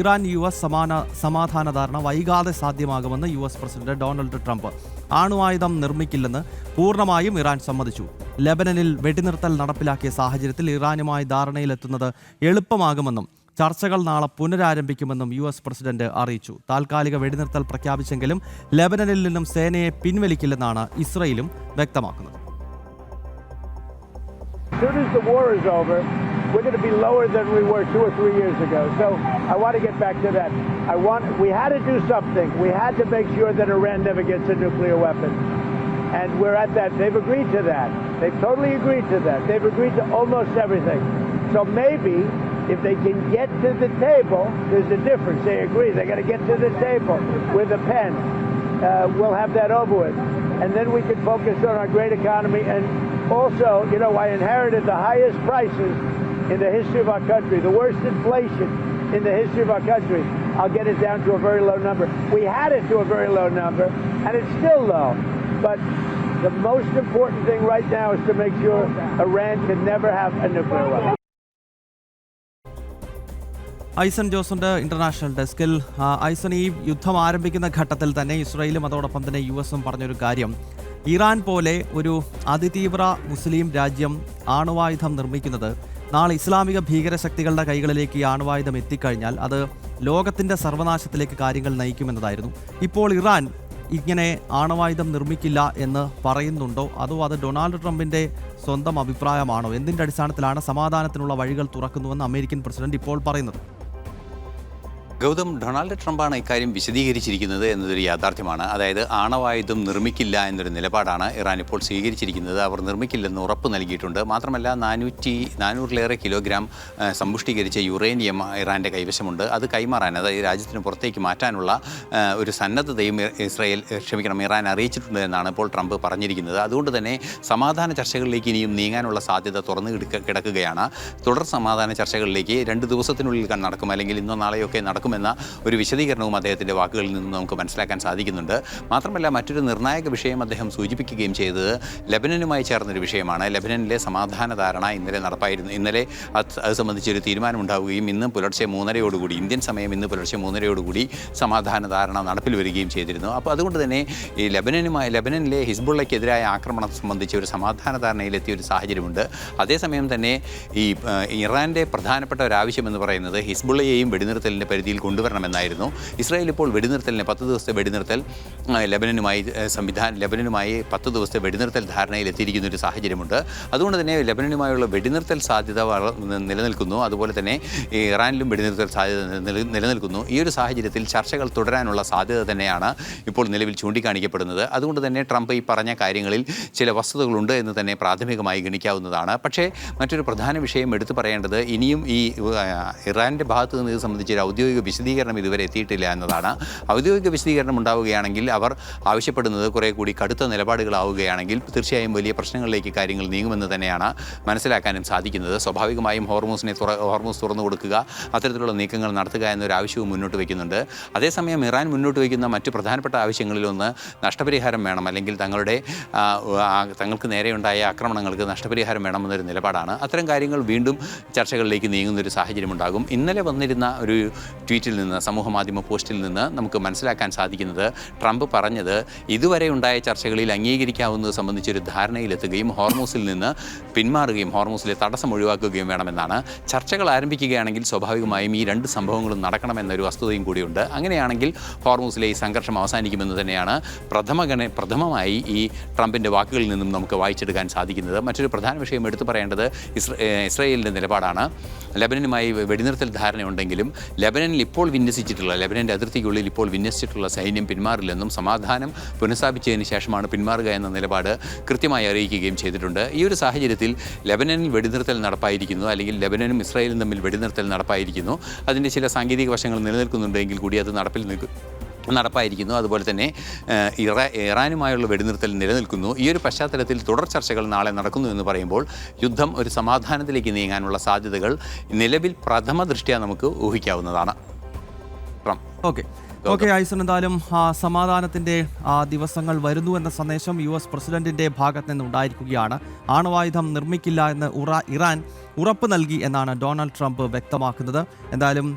Iran US സമാധാന ധാരണ വൈകാതെ സാധ്യമാകുമെന്ന് US പ്രസിഡന്റ് ഡൊണാൾഡ് ട്രംപ്. ആണവായുധം നിർമ്മിക്കില്ലെന്ന് പൂർണ്ണമായും ഇറാൻ സമ്മതിച്ചു. ലെബനനിൽ വെടിനിർത്തൽ നടപ്പിലാക്കിയ സാഹചര്യത്തിൽ ഇറാനുമായി ധാരണയിലെത്തുന്നത് എളുപ്പമാകുമെന്നും ചർച്ചകൾ നാളെ പുനരാരംഭിക്കുമെന്നും US പ്രസിഡന്റ് അറിയിച്ചു. താൽക്കാലിക വെടിനിർത്തൽ പ്രഖ്യാപിച്ചെങ്കിലും ലെബനനിൽ നിന്നും സേനയെ പിൻവലിക്കില്ലെന്നാണ് ഇസ്രയേലും വ്യക്തമാക്കുന്നത്. As soon as the war is over, we're going to be lower than we were 2 or 3 years ago. So I want to get back to that. We had to do something. We had to make sure that Iran never gets a nuclear weapon. And we're at that. They've agreed to that. They've totally agreed to that. They've agreed to almost everything. So maybe if they can get to the table, there's a difference. They agree. They got to get to the table with a pen. We'll have that over with. And then we can focus on our great economy. And also, I inherited the highest prices in the history of our country, the worst inflation in the history of our country. I'll get it down to a very low number. We had it to a very low number, and it's still low. But the most important thing right now is to make sure Iran can never have a nuclear weapon. ഐസൻ ജോസുണ്ട് international ഡെസ്കിൽ. ഐസൻ, ഈ യുദ്ധം ആരംഭിക്കുന്ന ഘട്ടത്തിൽ തന്നെ ഇസ്രായേലും അതോടൊപ്പം തന്നെ USഉം പറഞ്ഞൊരു കാര്യം, ഇറാൻ പോലെ ഒരു അതിതീവ്ര മുസ്ലിം രാജ്യം ആണവായുധം നിർമ്മിക്കുന്നത് നാളെ ഇസ്ലാമിക ഭീകരശക്തികളുടെ കൈകളിലേക്ക് ഈ ആണവായുധം എത്തിക്കഴിഞ്ഞാൽ അത് ലോകത്തിൻ്റെ സർവനാശത്തിലേക്ക് കാര്യങ്ങൾ നയിക്കുമെന്നതായിരുന്നു. ഇപ്പോൾ ഇറാൻ ഇങ്ങനെ ആണവായുധം നിർമ്മിക്കില്ല എന്ന് പറയുന്നുണ്ടോ, അതോ അത് ഡൊണാൾഡ് ട്രംപിൻ്റെ സ്വന്തം അഭിപ്രായമാണോ? എന്തിൻ്റെ അടിസ്ഥാനത്തിലാണ് സമാധാനത്തിനുള്ള വഴികൾ തുറക്കുന്നുവെന്ന് അമേരിക്കൻ പ്രസിഡന്റ് ഇപ്പോൾ പറയുന്നത്? ഗൗതം, ഡൊണാൾഡ് ട്രംപാണ് ഇക്കാര്യം വിശദീകരിച്ചിരിക്കുന്നത് എന്നതൊരു യാഥാർത്ഥ്യമാണ്. അതായത് ആണവായുധം നിർമ്മിക്കില്ല എന്നൊരു നിലപാടാണ് ഇറാൻ ഇപ്പോൾ സ്വീകരിച്ചിരിക്കുന്നത്. അവർ നിർമ്മിക്കില്ലെന്ന് ഉറപ്പ് നൽകിയിട്ടുണ്ട്. മാത്രമല്ല 400-ലേറെ കിലോഗ്രാം സമ്പുഷ്ടീകരിച്ച യുറേനിയം ഇറാൻ്റെ കൈവശമുണ്ട്. അത് കൈമാറാൻ, അതായത് രാജ്യത്തിന് പുറത്തേക്ക് മാറ്റാനുള്ള ഒരു സന്നദ്ധതയും ഇറാൻ അറിയിച്ചിട്ടുണ്ട് എന്നാണ് ഇപ്പോൾ ട്രംപ് പറഞ്ഞിരിക്കുന്നത്. അതുകൊണ്ട് തന്നെ സമാധാന ചർച്ചകളിലേക്ക് ഇനിയും നീങ്ങാനുള്ള സാധ്യത തുറന്നു കിടക്കുകയാണ്. തുടർ സമാധാന ചർച്ചകളിലേക്ക് 2 ദിവസത്തിനുള്ളിൽ നടക്കും, അല്ലെങ്കിൽ ഇന്നോ നാളെയൊക്കെ നടക്കും എന്ന ഒരു വിശദീകരണവും അദ്ദേഹത്തിൻ്റെ വാക്കുകളിൽ നിന്ന് നമുക്ക് മനസ്സിലാക്കാൻ സാധിക്കുന്നുണ്ട്. മാത്രമല്ല മറ്റൊരു നിർണായക വിഷയം അദ്ദേഹം സൂചിപ്പിക്കുകയും ചെയ്തത് ലെബനനുമായി ചേർന്നൊരു വിഷയമാണ്. ലെബനനിലെ സമാധാന ധാരണ ഇന്നലെ അത് സംബന്ധിച്ചൊരു തീരുമാനമുണ്ടാവുകയും ഇന്ന് പുലർച്ചെ 3:30 ഇന്ത്യൻ സമയം ഇന്ന് പുലർച്ചെ 3:30 സമാധാന ധാരണ നടപ്പിൽ വരികയും ചെയ്തിരുന്നു. അപ്പോൾ അതുകൊണ്ട് തന്നെ ഈ ലെബനനിലെ ഹിസ്ബുള്ളയ്ക്കെതിരായ ആക്രമണം സംബന്ധിച്ച് ഒരു സമാധാന ധാരണയിലെത്തിയ ഒരു സാഹചര്യമുണ്ട്. അതേസമയം തന്നെ ഈ ഇറാൻ്റെ പ്രധാനപ്പെട്ട ഒരു ആവശ്യമെന്ന് പറയുന്നത് ഹിസ്ബുള്ളയെയും വെടിനിർത്തലിൻ്റെ പരിധിയിൽ കൊണ്ടുവരണമെന്നായിരുന്നു. ഇസ്രായേൽ ഇപ്പോൾ വെടിനിർത്തലിന് 10 ദിവസത്തെ വെടിനിർത്തൽ ലെബനനുമായി 10 ദിവസത്തെ വെടിനിർത്തൽ ധാരണയിലെത്തിയിരിക്കുന്ന ഒരു സാഹചര്യമുണ്ട്. അതുകൊണ്ട് തന്നെ ലെബനനുമായുള്ള വെടിനിർത്തൽ സാധ്യത നിലനിൽക്കുന്നു. അതുപോലെ തന്നെ ഇറാനിലും വെടിനിർത്തൽ സാധ്യത നിലനിൽക്കുന്നു. ഈ ഒരു സാഹചര്യത്തിൽ ചർച്ചകൾ തുടരാനുള്ള സാധ്യത തന്നെയാണ് ഇപ്പോൾ നിലവിൽ ചൂണ്ടിക്കാണിക്കപ്പെടുന്നത്. അതുകൊണ്ട് തന്നെ ട്രംപ് ഈ പറഞ്ഞ കാര്യങ്ങളിൽ ചില വസ്തുതകളുണ്ട് എന്ന് തന്നെ പ്രാഥമികമായി ഗണിക്കാവുന്നതാണ്. പക്ഷേ മറ്റൊരു പ്രധാന വിഷയം എടുത്തു പറയേണ്ടത്, ഇനിയും ഈ ഇറാൻ്റെ ഭാഗത്ത് നിന്ന് ഇത് സംബന്ധിച്ചൊരു ഔദ്യോഗിക വിശദീകരണം ഇതുവരെ എത്തിയിട്ടില്ല എന്നതാണ്. ഔദ്യോഗിക വിശദീകരണം ഉണ്ടാവുകയാണെങ്കിൽ, അവർ ആവശ്യപ്പെടുന്നത് കുറേ കൂടി കടുത്ത നിലപാടുകളാവുകയാണെങ്കിൽ തീർച്ചയായും വലിയ പ്രശ്നങ്ങളിലേക്ക് കാര്യങ്ങൾ നീങ്ങുമെന്ന് തന്നെയാണ് മനസ്സിലാക്കാനും സാധിക്കുന്നത്. സ്വാഭാവികമായും ഹോർമൂസ് തുറന്നു കൊടുക്കുക, അത്തരത്തിലുള്ള നീക്കങ്ങൾ നടത്തുക എന്നൊരു ആവശ്യവും മുന്നോട്ട് വയ്ക്കുന്നുണ്ട്. അതേസമയം ഇറാൻ മുന്നോട്ട് വയ്ക്കുന്ന മറ്റ് പ്രധാനപ്പെട്ട ആവശ്യങ്ങളിലൊന്ന് നഷ്ടപരിഹാരം വേണം, അല്ലെങ്കിൽ തങ്ങൾക്ക് നേരെയുണ്ടായ ആക്രമണങ്ങൾക്ക് നഷ്ടപരിഹാരം വേണമെന്നൊരു നിലപാടാണ്. അത്തരം കാര്യങ്ങൾ വീണ്ടും ചർച്ചകളിലേക്ക് നീങ്ങുന്നൊരു സാഹചര്യമുണ്ടാകും. ഇന്നലെ വന്നിരുന്ന ഒരു ട്വീറ്റിൽ നിന്ന്, സമൂഹമാധ്യമ പോസ്റ്റിൽ നിന്ന് നമുക്ക് മനസ്സിലാക്കാൻ സാധിക്കുന്നത്, ട്രംപ് പറഞ്ഞത് ഇതുവരെ ഉണ്ടായ ചർച്ചകളിൽ അംഗീകരിക്കാവുന്നത് സംബന്ധിച്ചൊരു ധാരണയിലെത്തുകയും ഹോർമൂസിൽ നിന്ന് പിന്മാറുകയും ഹോർമൂസിലെ തടസ്സം ഒഴിവാക്കുകയും വേണമെന്നാണ്. ചർച്ചകൾ ആരംഭിക്കുകയാണെങ്കിൽ സ്വാഭാവികമായും ഈ 2 സംഭവങ്ങളും നടക്കണമെന്നൊരു വസ്തുതയും കൂടിയുണ്ട്. അങ്ങനെയാണെങ്കിൽ ഹോർമൂസിലെ ഈ സംഘർഷം അവസാനിക്കുമെന്ന് തന്നെയാണ് പ്രഥമമായി ഈ ട്രംപിൻ്റെ വാക്കുകളിൽ നിന്നും നമുക്ക് വായിച്ചെടുക്കാൻ സാധിക്കുന്നത്. മറ്റൊരു പ്രധാന വിഷയം എടുത്തു പറയേണ്ടത് ഇസ്രായേലിൻ്റെ നിലപാടാണ്. ലെബനനുമായി വെടിനിർത്തൽ ധാരണയുണ്ടെങ്കിലും ലെബനൻ്റെ അതിർത്തിക്കുള്ളിൽ ഇപ്പോൾ വിന്യസിച്ചിട്ടുള്ള സൈന്യം പിന്മാറില്ലെന്നും സമാധാനം പുനഃസ്ഥാപിച്ചതിന് ശേഷമാണ് പിന്മാറുക എന്ന നിലപാട് കൃത്യമായി അറിയിക്കുകയും ചെയ്തിട്ടുണ്ട്. ഈ ഒരു സാഹചര്യത്തിൽ ലെബനനിൽ വെടിനിർത്തൽ നടപ്പായിരിക്കുന്നു, അല്ലെങ്കിൽ ലെബനനും ഇസ്രായേലും തമ്മിൽ വെടിനിർത്തൽ നടപ്പായിരിക്കുന്നു. അതിൻ്റെ ചില സാങ്കേതിക വശങ്ങൾ നിലനിൽക്കുന്നുണ്ടെങ്കിൽ കൂടി അത് നടപ്പായിരിക്കുന്നു. അതുപോലെ തന്നെ ഇറാനുമായുള്ള വെടിനിർത്തൽ നിലനിൽക്കുന്നു. ഈ ഒരു പശ്ചാത്തലത്തിൽ തുടർ ചർച്ചകൾ നാളെ നടക്കുന്നു എന്ന് പറയുമ്പോൾ യുദ്ധം ഒരു സമാധാനത്തിലേക്ക് നീങ്ങാനുള്ള സാധ്യതകൾ നിലവിൽ പ്രഥമ ദൃഷ്ട്യാ നമുക്ക് ഊഹിക്കാവുന്നതാണ്. ഓക്കെ ഐസൻ, എന്തായാലും സമാധാനത്തിൻ്റെ ദിവസങ്ങൾ വരുന്നു എന്ന സന്ദേശം US പ്രസിഡന്റിൻ്റെ ഭാഗത്ത് നിന്നുണ്ടായിരിക്കുകയാണ്. ആണവായുധം നിർമ്മിക്കില്ല എന്ന് ഇറാൻ ഉറപ്പ് നൽകി എന്നാണ് ഡൊണാൾഡ് ട്രംപ് വ്യക്തമാക്കുന്നത്. എന്തായാലും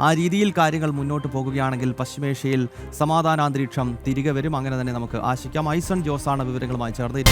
ആ രീതിയിൽ കാര്യങ്ങൾ മുന്നോട്ട് പോകുകയാണെങ്കിൽ പശ്ചിമേഷ്യയിൽ സമാധാനാന്തരീക്ഷം തിരികെ വരും. അങ്ങനെ തന്നെ നമുക്ക് ആശിക്കാം. ഐസൺ ജോസാണ് വിവരങ്ങളുമായി ചേർന്ന്